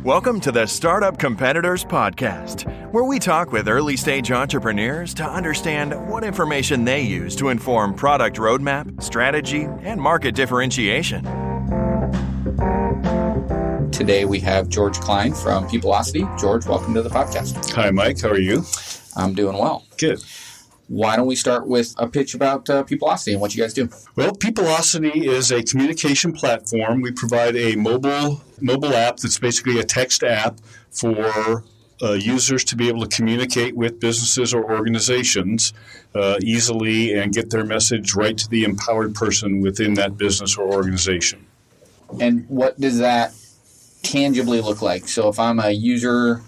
Welcome to the Startup Competitors Podcast, where we talk with early-stage entrepreneurs to understand what information they use to inform product roadmap, strategy, and market differentiation. Today we have George Klein from Peoplocity. George, welcome to the podcast. Hi, Mike. How are you? I'm doing well. Good. Why don't we start with a pitch about Peoplocity and what you guys do? Well, Peoplocity is a communication platform. We provide a mobile app that's basically a text app for users to be able to communicate with businesses or organizations easily and get their message right to the empowered person within that business or organization. And what does that tangibly look like? So if I'm a user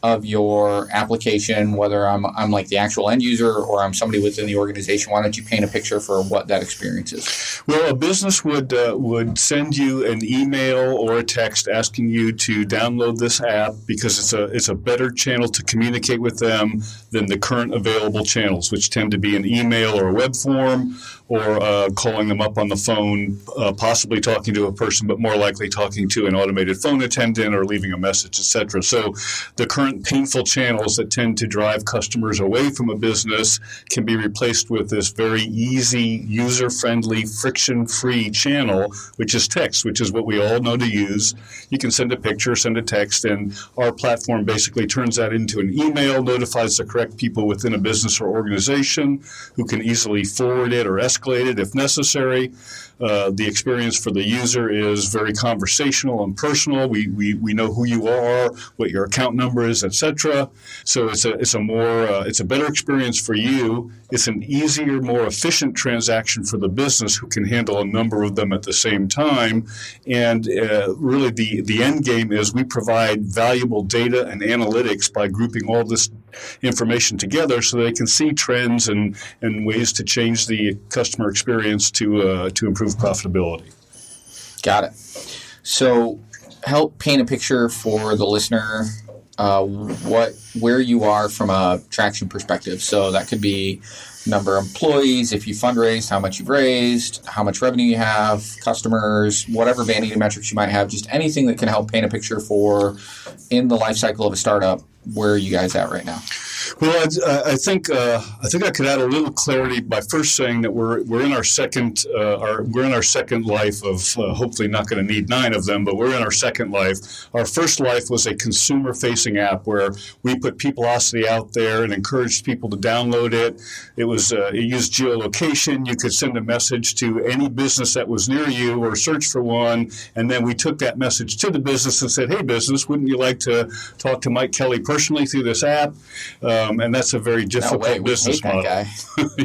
of your application, whether I'm like the actual end user or I'm somebody within the organization, why don't you paint a picture for what that experience is? Well, a business would send you an email or a text asking you to download this app because it's a better channel to communicate with them than the current available channels, which tend to be an email or a web form or calling them up on the phone, possibly talking to a person, but more likely talking to an automated phone attendant or leaving a message, etc. So the current painful channels that tend to drive customers away from a business can be replaced with this very easy, user-friendly, friction-free channel, which is text, which is what we all know to use. You can send a picture, send a text, and our platform basically turns that into an email, notifies the correct people within a business or organization who can easily forward it or escalate it if necessary. The experience for the user is very conversational and personal. We know who you are, what your account number is, etc. So it's a better experience for you. It's an easier, more efficient transaction for the business who can handle a number of them at the same time. And really, the end game is we provide valuable data and analytics by grouping all this information together so they can see trends and ways to change the customer experience to improve profitability. Got it. So help paint a picture for the listener where you are from a traction perspective. So that could be number of employees, if you fundraised, how much you've raised, how much revenue you have, customers, whatever vanity metrics you might have, just anything that can help paint a picture for in the life cycle of a startup. Where are you guys at right now? Well, I think I could add a little clarity by first saying that we're in our second life of hopefully not going to need 9 of them, but we're in our second life. Our first life was a consumer-facing app where we put Peoplocity out there and encouraged people to download it. It used geolocation. You could send a message to any business that was near you or search for one, and then we took that message to the business and said, "Hey, business, wouldn't you like to talk to Mike Kelly personally through this app?" And that's a very difficult business model.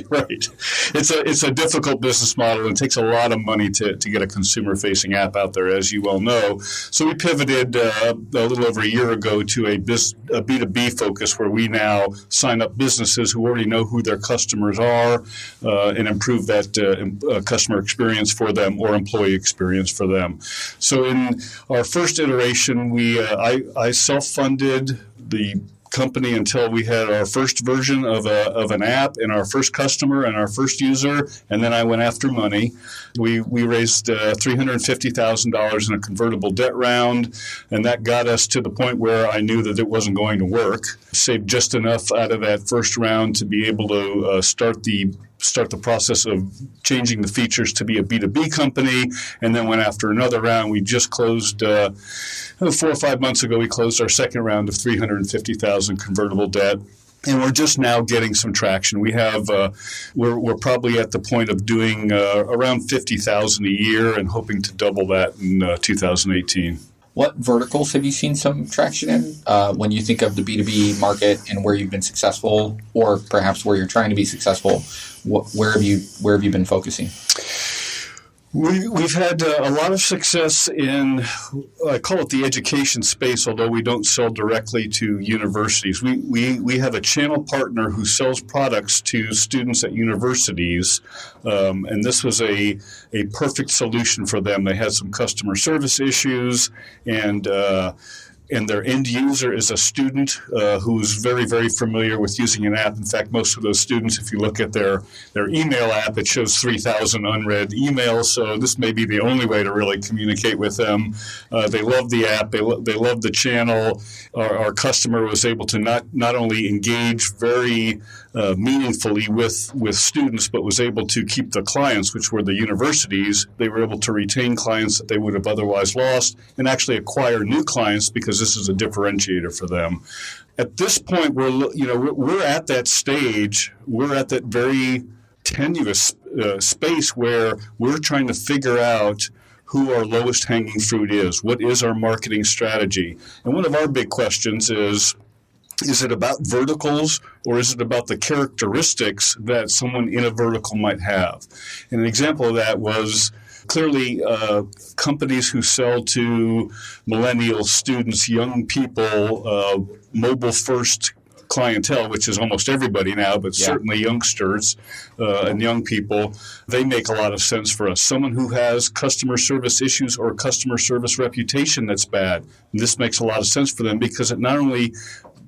Right. It's a difficult business model and takes a lot of money to get a consumer-facing app out there, as you well know. So we pivoted a little over a year ago to a B2B focus where we now sign up businesses who already know who their customers are and improve that customer experience for them or employee experience for them. So in our first iteration, I self-funded the company until we had our first version of an app and our first customer and our first user, and then I went after money. We raised $350,000 in a convertible debt round, and that got us to the point where I knew that it wasn't going to work. Saved just enough out of that first round to be able to start the process of changing the features to be a B2B company, and then went after another round. We just closed 4 or 5 months ago. We closed our second round of $350,000 convertible debt. And we're just now getting some traction. We have we're probably at the point of doing around $50,000 a year and hoping to double that in 2018. What verticals have you seen some traction in when you think of the B2B market and where you've been successful, or perhaps where you're trying to be successful? Where have you been focusing? We've had a lot of success in, I call it the education space, although we don't sell directly to universities. We have a channel partner who sells products to students at universities, and this was a perfect solution for them. They had some customer service issues, and and their end user is a student who's very, very familiar with using an app. In fact, most of those students, if you look at their email app, it shows 3,000 unread emails. So this may be the only way to really communicate with them. They love the app. They love the channel. Our customer was able to not only engage very meaningfully with students, but was able to keep the clients, which were the universities. They were able to retain clients that they would have otherwise lost and actually acquire new clients because this is a differentiator for them. At this point, we're at that stage. We're at that very tenuous space where we're trying to figure out who our lowest hanging fruit is. What is our marketing strategy? And one of our big questions is it about verticals or is it about the characteristics that someone in a vertical might have? And an example of that was clearly companies who sell to millennial students, young people, mobile-first clientele, which is almost everybody now, but certainly youngsters and young people, they make a lot of sense for us. Someone who has customer service issues or customer service reputation that's bad, this makes a lot of sense for them because it not only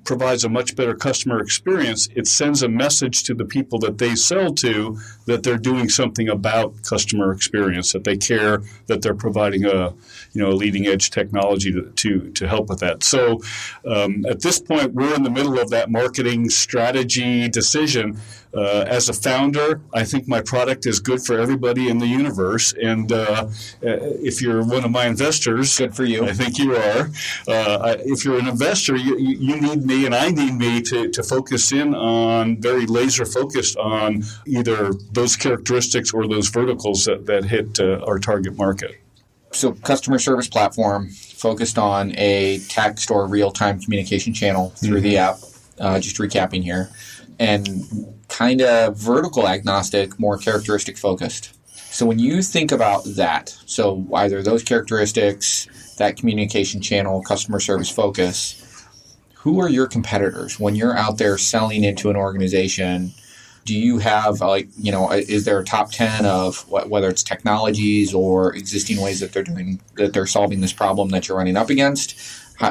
provides a much better customer experience, it sends a message to the people that they sell to that they're doing something about customer experience, that they care, that they're providing a leading edge technology to help with that. So at this point, we're in the middle of that marketing strategy decision. As a founder, I think my product is good for everybody in the universe. And if you're one of my investors, good for you. I think you are. If you're an investor, you need me and I need me to focus in on, very laser focused on either those characteristics or those verticals that hit our target market. So customer service platform focused on a text or real-time communication channel through the app, just recapping here, and kind of vertical agnostic, more characteristic focused. So when you think about that, so either those characteristics, that communication channel, customer service focus, who are your competitors when you're out there selling into an organization? Do you have, is there a top 10 of whether it's technologies or existing ways that they're solving this problem that you're running up against?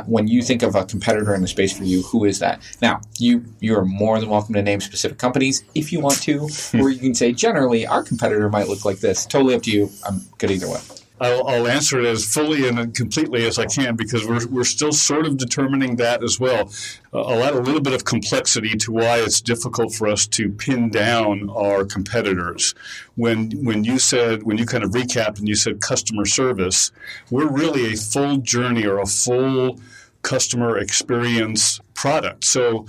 When you think of a competitor in the space for you, who is that? Now, you are more than welcome to name specific companies if you want to, or you can say, generally, our competitor might look like this. Totally up to you. I'm good either way. I'll answer it as fully and completely as I can because we're still sort of determining that as well. I'll add a little bit of complexity to why it's difficult for us to pin down our competitors. When you kind of recapped and you said customer service, we're really a full journey or a full customer experience product. So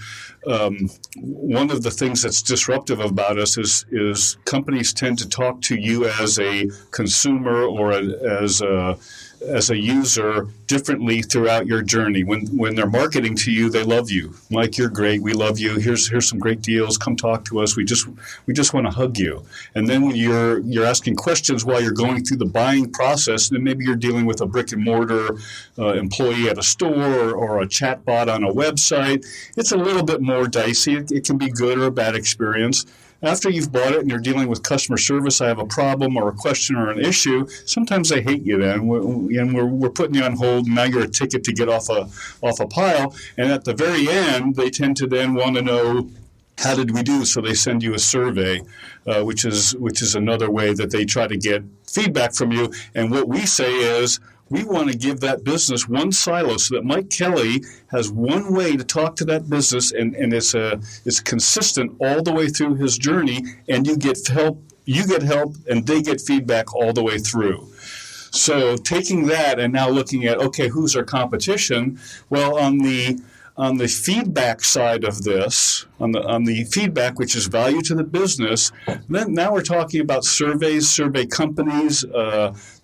one of the things that's disruptive about us is companies tend to talk to you as a consumer or as a user differently throughout your journey. When they're marketing to you, they love you. Mike, you're great. We love you. Here's some great deals. Come talk to us. We just want to hug you. And then when you're asking questions while you're going through the buying process, then maybe you're dealing with a brick and mortar employee at a store or a chat bot on a website. It's a little bit more dicey. It can be good or a bad experience. After you've bought it and you're dealing with customer service, I have a problem or a question or an issue, sometimes they hate you then. We're putting you on hold, and now you're a ticket to get off a pile. And at the very end, they tend to then want to know, how did we do? So they send you a survey, which is another way that they try to get feedback from you. And what we say is, we want to give that business one silo so that Mike Kelly has one way to talk to that business, and it's consistent all the way through his journey, and you get help, and they get feedback all the way through. So taking that and now looking at, okay, who's our competition? Well, on the feedback side of this, on the feedback which is value to the business, then now we're talking about surveys, survey companies,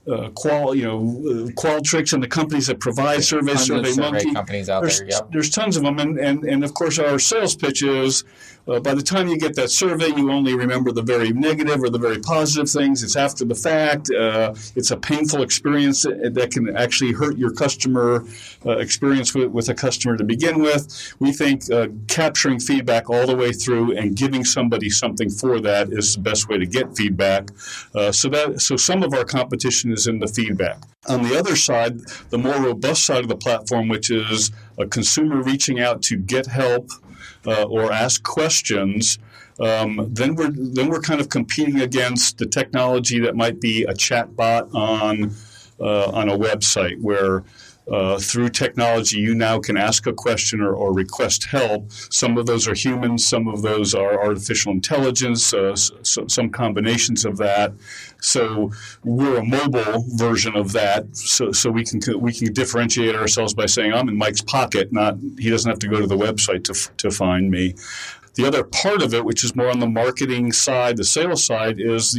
Qualtrics and the companies that provide surveys, SurveyMonkey. Companies out there, yep. There's tons of them, and of course our sales pitch is, by the time you get that survey, you only remember the very negative or the very positive things. It's after the fact. It's a painful experience that can actually hurt your customer experience with a customer to begin with. We think capturing feedback all the way through and giving somebody something for that is the best way to get feedback. So some of our competition is in the feedback. On the other side, the more robust side of the platform, which is a consumer reaching out to get help or ask questions, then we're kind of competing against the technology that might be a chat bot on a website where through technology you now can ask a question or request help. Some of those are humans, some of those are artificial intelligence, some combinations of that. So we're a mobile version of that. So we can differentiate ourselves by saying I'm in Mike's pocket, not he doesn't have to go to the website to find me. The other part of it, which is more on the marketing side, the sales side, is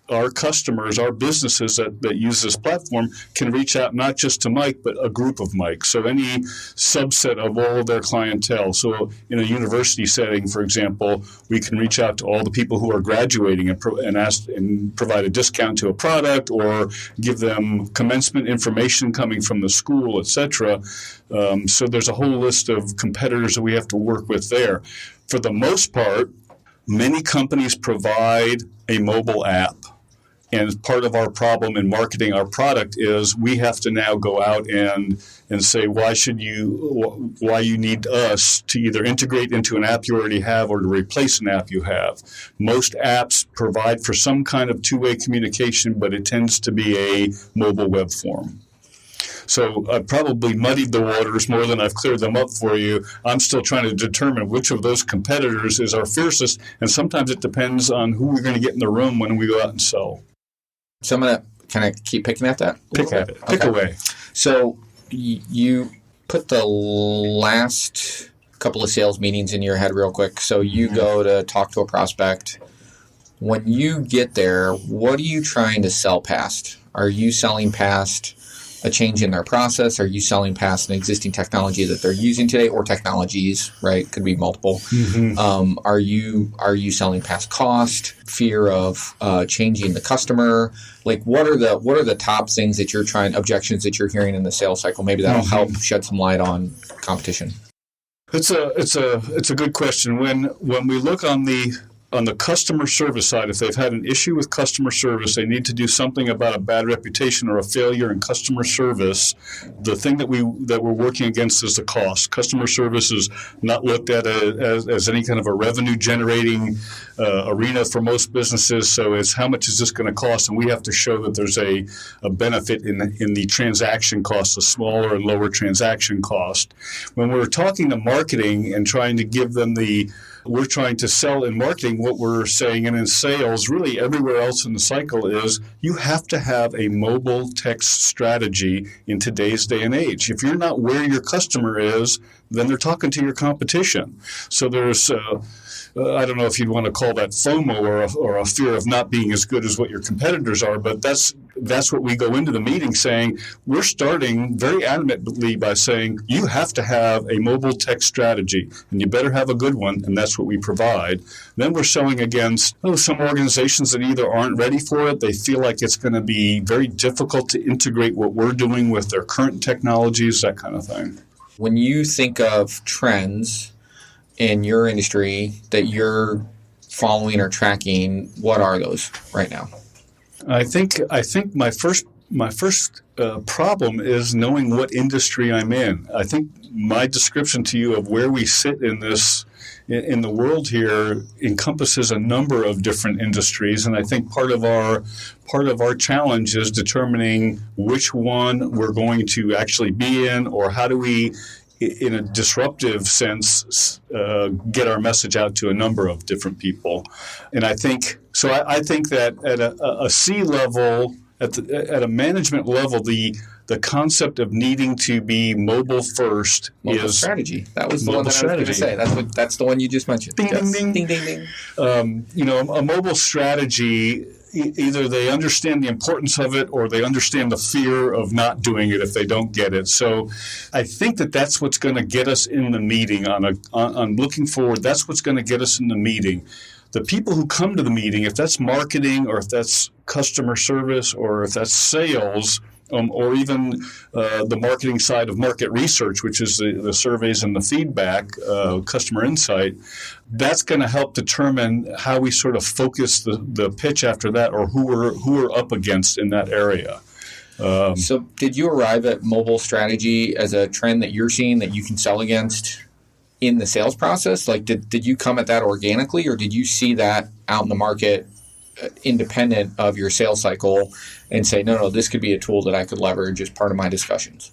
our customers, our businesses that use this platform can reach out not just to Mike, but a group of Mike. So any subset of all of their clientele. So in a university setting, for example, we can reach out to all the people who are graduating and ask and provide a discount to a product or give them commencement information coming from the school, etc. So there's a whole list of competitors that we have to work with there. For the most part, many companies provide a mobile app. And part of our problem in marketing our product is we have to now go out and say why you need us to either integrate into an app you already have or to replace an app you have. Most apps provide for some kind of two-way communication, but it tends to be a mobile web form. So I've probably muddied the waters more than I've cleared them up for you. I'm still trying to determine which of those competitors is our fiercest, and sometimes it depends on who we're going to get in the room when we go out and sell. So I'm going to kind of keep picking at that? Pick at it. Pick away. So you put the last couple of sales meetings in your head real quick. So you go to talk to a prospect. When you get there, what are you trying to sell past? Are you selling past a change in their process? Are you selling past an existing technology that they're using today, or technologies, right? Could be multiple. Mm-hmm. Are you selling past cost, fear of changing the customer? Like, what are the top things that objections that you're hearing in the sales cycle? Maybe that'll help shed some light on competition. It's a good question. When we look on the customer service side, if they've had an issue with customer service, they need to do something about a bad reputation or a failure in customer service. The thing that we're working against is the cost. Customer service is not looked at as any kind of a revenue generating arena for most businesses. So it's how much is this going to cost, and we have to show that there's a benefit in the transaction cost, a smaller and lower transaction cost. When we're talking to marketing and trying to give them we're trying to sell in marketing what we're saying, and in sales, really everywhere else in the cycle, is you have to have a mobile text strategy in today's day and age. If you're not where your customer is, then they're talking to your competition. So there's I don't know if you'd want to call that FOMO or a fear of not being as good as what your competitors are, but that's what we go into the meeting saying. We're starting very adamantly by saying you have to have a mobile text strategy, and you better have a good one, and that's what we provide. Then we're selling against some organizations that either aren't ready for it, they feel like it's going to be very difficult to integrate what we're doing with their current technologies, that kind of thing. When you think of trends in your industry that you're following or tracking, what are those right now? I think my first problem is knowing what industry I'm in. I think my description to you of where we sit in the world here encompasses a number of different industries, and I think part of our challenge is determining which one we're going to actually be in, or how do we, in a disruptive sense, get our message out to a number of different people. And I think that at a C level, at a management level, the concept of needing to be mobile first is strategy. That was the one that I was going to say. That's the one you just mentioned. Ding, yes. ding, ding. Ding, ding, ding. A mobile strategy either they understand the importance of it or they understand the fear of not doing it if they don't get it. So I think that's what's going to get us in the meeting. On looking forward, that's what's going to get us in the meeting. The people who come to the meeting, if that's marketing or if that's customer service or if that's sales, or even the marketing side of market research, which is the surveys and the feedback, customer insight, that's going to help determine how we sort of focus the pitch after that, or who we're up against in that area. So did you arrive at mobile strategy as a trend that you're seeing that you can sell against in the sales process? Like, did you come at that organically, or did you see that out in the market independent of your sales cycle and say, no, this could be a tool that I could leverage as part of my discussions?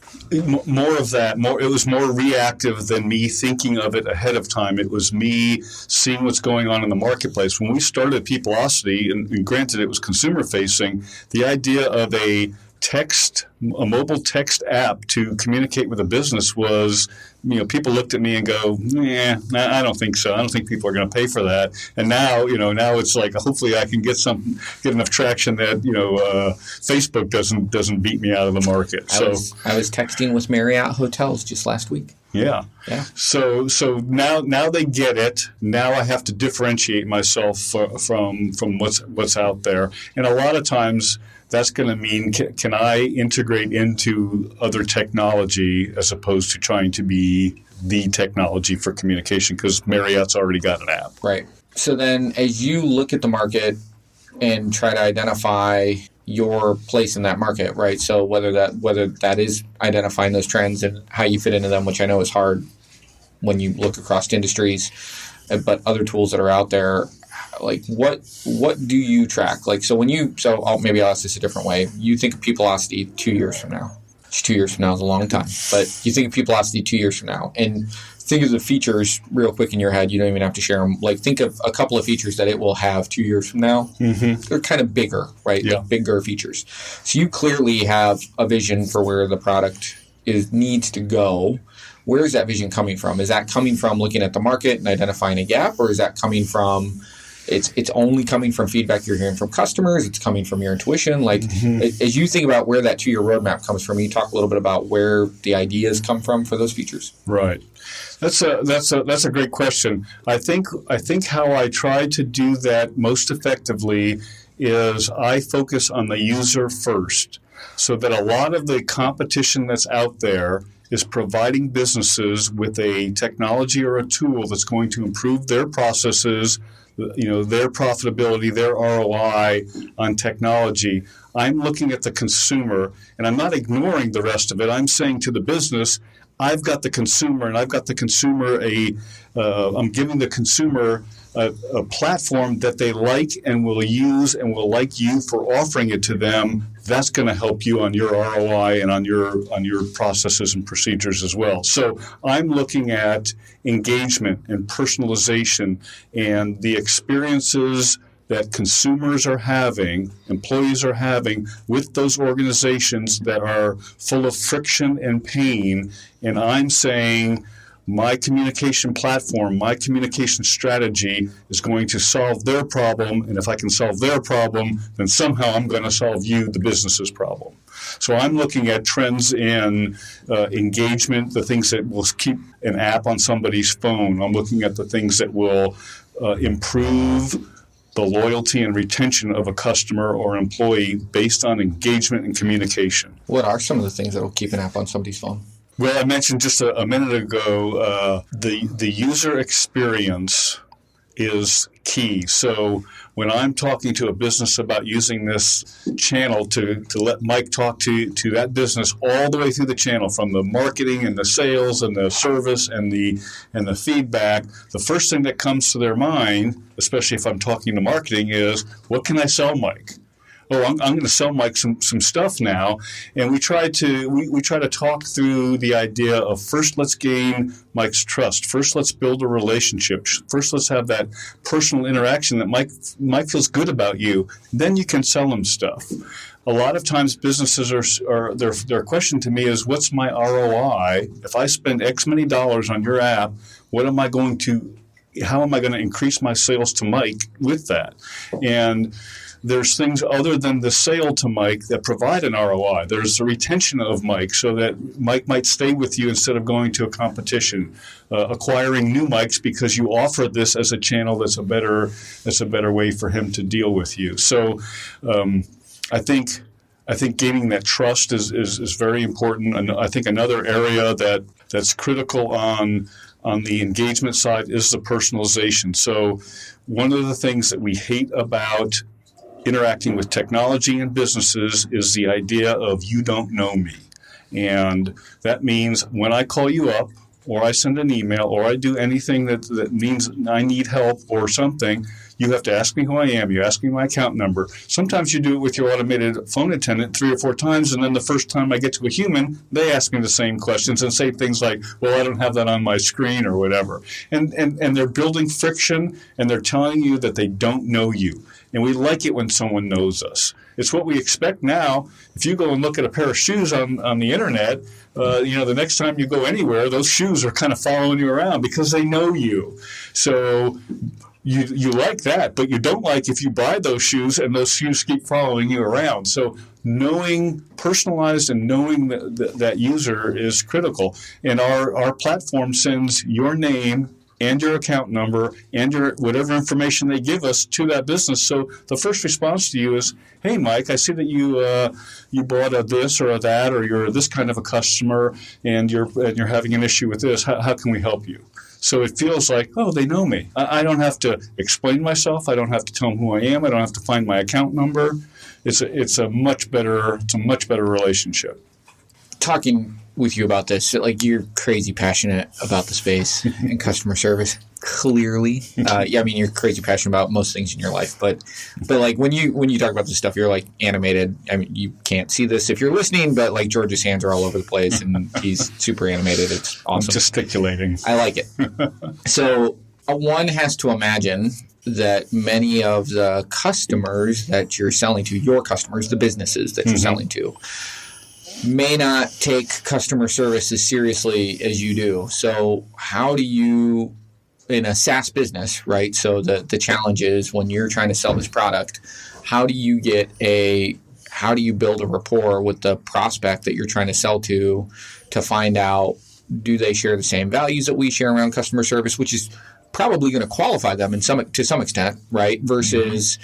More of that. It was more reactive than me thinking of it ahead of time. It was me seeing what's going on in the marketplace. When we started Peoplocity, and granted it was consumer facing, the idea of a mobile text app to communicate with a business was, people looked at me and go, I don't think so. I don't think people are going to pay for that. And now, now it's like, hopefully I can get enough traction that, Facebook doesn't beat me out of the market. I was texting with Marriott Hotels just last week. Yeah. So now they get it. Now I have to differentiate myself from what's out there. And a lot of times that's going to mean, can I integrate into other technology as opposed to trying to be the technology for communication, because Marriott's already got an app. Right. So then as you look at the market and try to identify your place in that market, right? So whether that is identifying those trends and how you fit into them, which I know is hard when you look across industries, but other tools that are out there, like what do you track? Like, maybe I'll ask this a different way. You think of Peoplocity 2 years from now. 2 years from now is a long time, but you think of Peoplocity 2 years from now and think of the features real quick in your head. You don't even have to share them. Like, think of a couple of features that it will have 2 years from now. Mm-hmm. They're kind of bigger, right? Yeah. Like bigger features. So you clearly have a vision for where the product needs to go. Where is that vision coming from? Is that coming from looking at the market and identifying a gap, or is that coming from it's only coming from feedback you're hearing from customers? It's coming from your intuition. Like, as you think about where that 2-year roadmap comes from, you talk a little bit about where the ideas come from for those features. Right. That's a great question. I think how I try to do that most effectively is I focus on the user first, so that a lot of the competition that's out there is providing businesses with a technology or a tool that's going to improve their processes, their profitability, their ROI on technology. I'm looking at the consumer, and I'm not ignoring the rest of it. I'm saying to the business, I've got the consumer, and I've got the consumer I'm giving the consumer a platform that they like and will use and will like you for offering it to them. That's going to help you on your ROI and on your processes and procedures as well. So I'm looking at engagement and personalization and the experiences that consumers are having, employees are having with those organizations that are full of friction and pain. And I'm saying, my communication platform, my communication strategy is going to solve their problem. And if I can solve their problem, then somehow I'm going to solve you, the business's problem. So I'm looking at trends in engagement, the things that will keep an app on somebody's phone. I'm looking at the things that will improve the loyalty and retention of a customer or employee based on engagement and communication. What are some of the things that will keep an app on somebody's phone? Well, I mentioned just a minute ago, the user experience is key. So when I'm talking to a business about using this channel to let Mike talk to that business all the way through the channel, from the marketing and the sales and the service and the feedback, the first thing that comes to their mind, especially if I'm talking to marketing, is, what can I sell Mike? Oh, I'm going to sell Mike some stuff now. And we try to talk through the idea of, first let's gain Mike's trust. First let's build a relationship. First let's have that personal interaction that Mike feels good about you. Then you can sell him stuff. A lot of times businesses are their question to me is, what's my ROI? If I spend X many dollars on your app, how am I going to increase my sales to Mike with that? And there's things other than the sale to Mike that provide an ROI. There's the retention of Mike so that Mike might stay with you instead of going to a competition, acquiring new Mikes because you offer this as a channel that's a better way for him to deal with you. So I think gaining that trust is very important. And I think another area that's critical on the engagement side is the personalization. So one of the things that we hate about interacting with technology and businesses is the idea of you don't know me. And that means when I call you up or I send an email or I do anything that means I need help or something, you have to ask me who I am. You ask me my account number. Sometimes you do it with your automated phone attendant 3 or 4 times, and then the first time I get to a human, they ask me the same questions and say things like, well, I don't have that on my screen or whatever. And they're building friction, and they're telling you that they don't know you. And we like it when someone knows us. It's what we expect now. If you go and look at a pair of shoes on the internet, the next time you go anywhere, those shoes are kind of following you around because they know you. So you like that, but you don't like if you buy those shoes and those shoes keep following you around. So personalized and knowing that user is critical. And our platform sends your name and your account number and your whatever information they give us to that business. So the first response to you is, hey, Mike, I see that you bought a this or a that, or you're this kind of a customer, and you're having an issue with this. How can we help you? So it feels like, oh, they know me. I don't have to explain myself. I don't have to tell them who I am. I don't have to find my account number. It's a much better relationship. Talking with you about this, like, you're crazy passionate about the space and customer service. Clearly, you're crazy passionate about most things in your life, but like when you talk about this stuff, you're like animated. I mean, you can't see this if you're listening, but like George's hands are all over the place, and he's super animated. It's awesome. I'm gesticulating. I like it. So one has to imagine that many of the customers that you're selling to, your customers, the businesses that you're selling to, may not take customer service as seriously as you do. So how do you, in a SaaS business, right? So the challenge is when you're trying to sell this product, how do you build a rapport with the prospect that you're trying to sell to find out, do they share the same values that we share around customer service, which is probably going to qualify them to some extent, right? Versus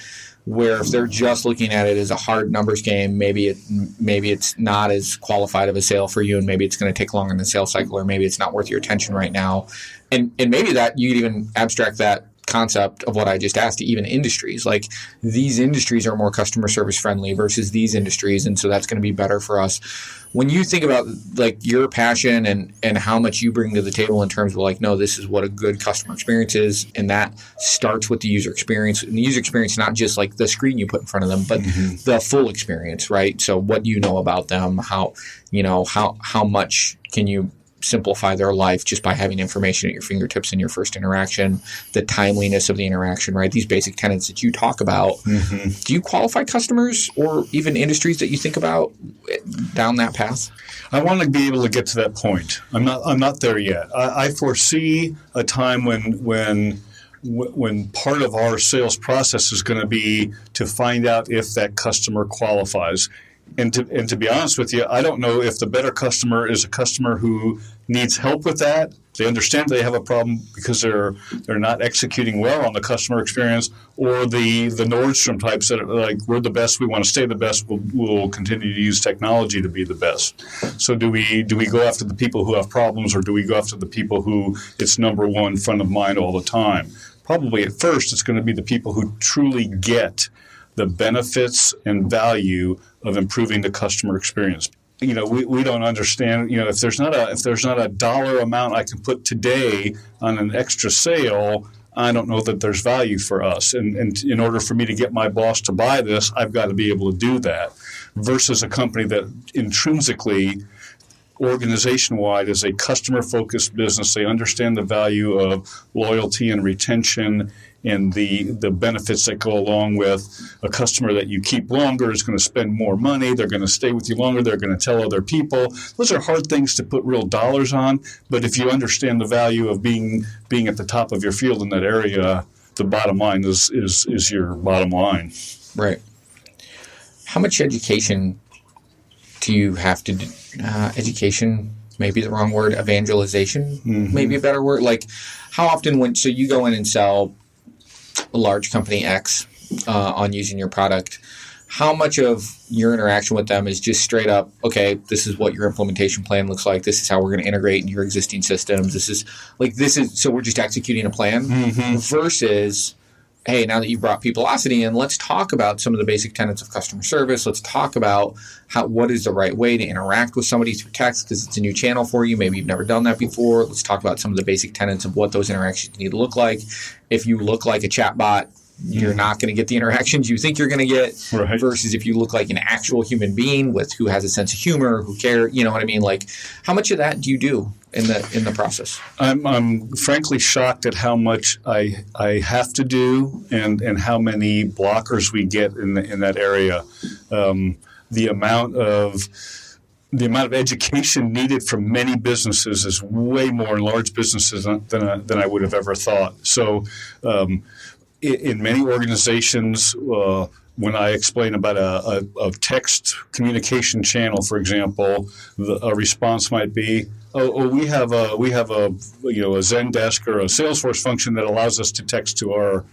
where if they're just looking at it as a hard numbers game, maybe it's not as qualified of a sale for you, and maybe it's going to take longer in the sales cycle, or maybe it's not worth your attention right now. And maybe that you could even abstract that concept of what I just asked to even industries. Like, these industries are more customer service friendly versus these industries, and so that's going to be better for us. When you think about like your passion and how much you bring to the table in terms of like, no, this is what a good customer experience is, and that starts with the user experience. And the user experience is not just like the screen you put in front of them, but the full experience, right? So what do you know about them? How much can you simplify their life just by having information at your fingertips in your first interaction, the timeliness of the interaction, right? These basic tenets that you talk about. Do you qualify customers or even industries that you think about down that path? I want to be able to get to that point. I'm not there yet. I foresee a time when part of our sales process is going to be to find out if that customer qualifies. And to be honest with you, I don't know if the better customer is a customer who needs help with that. They understand they have a problem because they're not executing well on the customer experience, or the Nordstrom types that are like, we're the best, we want to stay the best, we'll continue to use technology to be the best. So do we go after the people who have problems, or do we go after the people who it's number one front of mind all the time? Probably at first it's going to be the people who truly get the benefits and value of improving the customer experience. We don't understand, if there's not a dollar amount I can put today on an extra sale, I don't know that there's value for us. And in order for me to get my boss to buy this, I've got to be able to do that. Versus a company that intrinsically, organization-wide, is a customer-focused business. They understand the value of loyalty and retention and the benefits that go along with a customer that you keep longer is going to spend more money. They're going to stay with you longer. They're going to tell other people. Those are hard things to put real dollars on. But if you understand the value of being at the top of your field in that area, the bottom line is your bottom line. Right. How much education do you have to do? Education, maybe the wrong word. Evangelization, maybe a better word. Like, how often so you go in and sell a large company X on using your product, how much of your interaction with them is just straight up, okay, this is what your implementation plan looks like. This is how we're going to integrate into your existing systems. So we're just executing a plan versus, hey, now that you've brought Peoplocity in, let's talk about some of the basic tenets of customer service. Let's talk about what is the right way to interact with somebody through text because it's a new channel for you. Maybe you've never done that before. Let's talk about some of the basic tenets of what those interactions need to look like. If you look like a chatbot, you're not going to get the interactions you think you're going to get versus if you look like an actual human being who has a sense of humor, who cares, you know what I mean? Like, how much of that do you do in the process? I'm frankly shocked at how much I have to do and how many blockers we get in that area. The amount of education needed from many businesses is way more in large businesses than I would have ever thought. So in many organizations, when I explain about a text communication channel, for example, a response might be, we have a Zendesk or a Salesforce function that allows us to text to our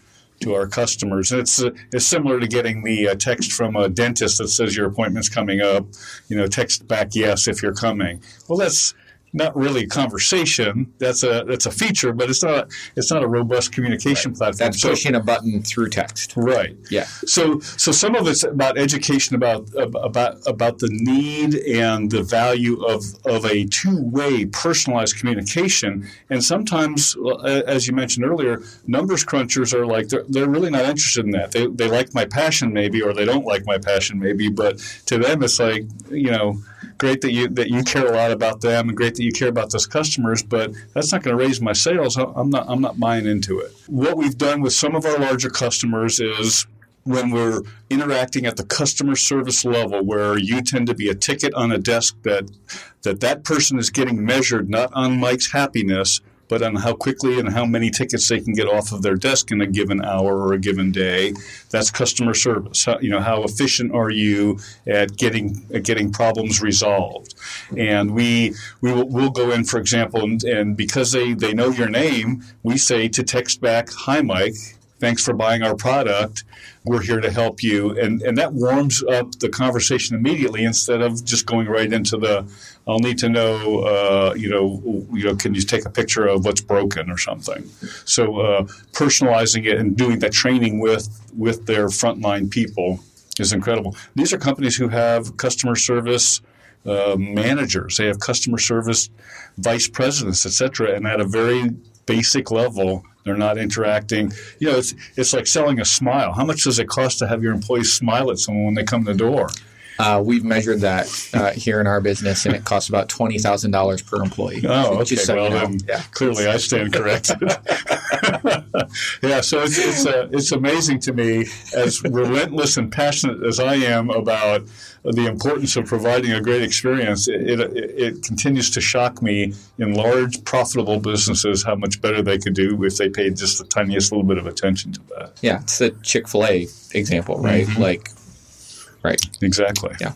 customers. And it's similar to getting the text from a dentist that says your appointment's coming up. Text back yes if you're coming. Well, that's not really a conversation. That's a feature, but it's not a robust communication platform. That's pushing a button through text. Right. Yeah. So some of it's about education about the need and the value of a two-way personalized communication. And sometimes, as you mentioned earlier, numbers crunchers are like they're really not interested in that. They like my passion maybe, or they don't like my passion maybe, but to them it's like, great that you care a lot about them and great that you care about those customers, but that's not going to raise my sales. I'm not buying into it. What we've done with some of our larger customers is when we're interacting at the customer service level, where you tend to be a ticket on a desk that person is getting measured not on Mike's happiness, but on how quickly and how many tickets they can get off of their desk in a given hour or a given day. That's customer service. How efficient are you at getting problems resolved? And we'll go in, for example, and because they know your name, we say to text back, "Hi, Mike. Thanks for buying our product. We're here to help you." And that warms up the conversation immediately instead of just going right into I'll need to know, can you take a picture of what's broken or something? So personalizing it and doing that training with their frontline people is incredible. These are companies who have customer service managers. They have customer service vice presidents, et cetera, and at a very basic level, they're not interacting. It's like selling a smile. How much does it cost to have your employees smile at someone when they come to the door? We've measured that here in our business, and it costs about $20,000 per employee. Oh, okay. Then clearly I stand corrected. Yeah, so it's amazing to me, as relentless and passionate as I am about the importance of providing a great experience. It continues to shock me in large, profitable businesses how much better they could do if they paid just the tiniest little bit of attention to that. Yeah, it's the Chick-fil-A example, right? Mm-hmm. Right. Exactly. Yeah.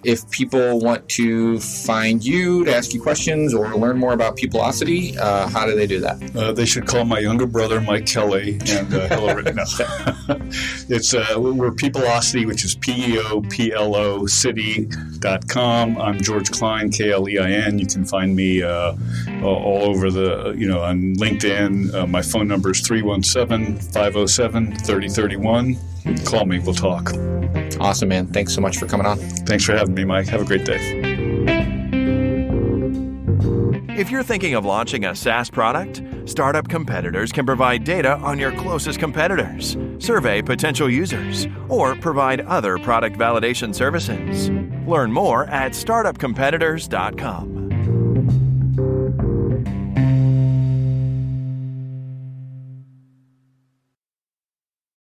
If people want to find you to ask you questions or learn more about Peoplocity, how do they do that? They should call my younger brother, Mike Kelly, and he'll already know. We're Peoplocity, which is PEOPLO city.com. I'm George Klein, KLEIN. You can find me all over on LinkedIn. My phone number is 317-507-3031. Call me. We'll talk. Awesome, man. Thanks so much for coming on. Thanks for having me, Mike. Have a great day. If you're thinking of launching a SaaS product, Startup Competitors can provide data on your closest competitors, survey potential users, or provide other product validation services. Learn more at startupcompetitors.com.